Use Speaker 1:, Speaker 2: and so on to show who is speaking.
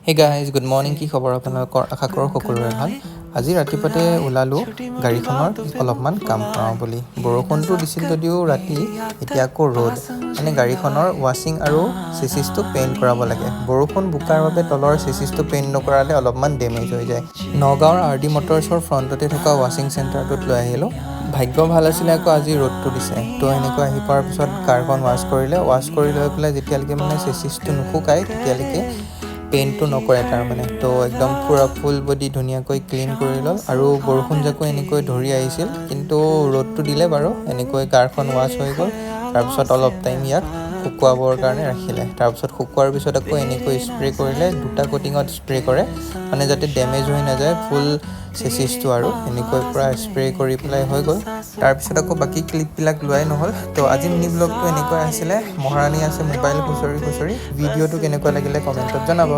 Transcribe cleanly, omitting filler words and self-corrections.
Speaker 1: hey guys good morning কি খবৰ আপোনালোকৰ আশা কৰোঁ সকলোৰে ভাল আজি ৰাতিপুৱাতে ওলালোঁ গাড়ীখনৰ অলপমান কাম কৰাওঁ বুলি বৰষুণটো দিছিল যদিও ৰাতি এতিয়া আকৌ ৰ'দ মানে গাড়ীখনৰ ৱাশ্বিং আৰু চেচিছটো পেইণ্ট কৰাব লাগে বৰষুণ বোকাৰ বাবে তলৰ চেচিছটো পেইণ্ট নকৰালে অলপমান ডেমেজ হৈ যায় নগাঁৱৰ আৰ ডি মটৰ্ছৰ ফ্ৰণ্টতে থকা ৱাশ্বিং চেণ্টাৰটোত লৈ আহিলোঁ ভাগ্য ভাল আছিলে আকৌ আজি ৰ'দটো দিছে তো এনেকৈ আহি পোৱাৰ পিছত কাৰখন ৱাশ্ব কৰি লৈ পেলাই যেতিয়ালৈকে মানে চেচিছটো নুশুকায় তেতিয়ালৈকে পেইণ্টটো নকৰে তাৰমানে তো একদম পুৰা ফুল বডি ধুনীয়াকৈ ক্লিন কৰি ল'ল আৰু বৰষুণ জাকো এনেকৈ ধৰি আহিছিল কিন্তু ৰ'দটো দিলে বাৰু এনেকৈ কাৰখন ৱাশ্ব হৈ গ'ল তাৰপিছত অলপ টাইম ইয়াক শুকুৱাবৰ কাৰণে ৰাখিলে তাৰপিছত শুকুৱাৰ পিছত আকৌ এনেকৈ স্প্ৰে কৰিলে দুটা কোটিঙত স্প্ৰে কৰে মানে যাতে ডেমেজ হৈ নাযায় ফুল চেচিছটো আৰু এনেকৈ পূৰা স্প্ৰে কৰি পেলাই হৈ গ'ল তাৰপিছত আকৌ বাকী ক্লিপবিলাক লোৱাই নহ'ল তো আজি মিনি ব্লগটো এনেকৈ আছিলে মহাৰাণী আছে মোবাইল খুচৰি ভিডিঅ'টো কেনেকুৱা লাগিলে কমেণ্টত জনাব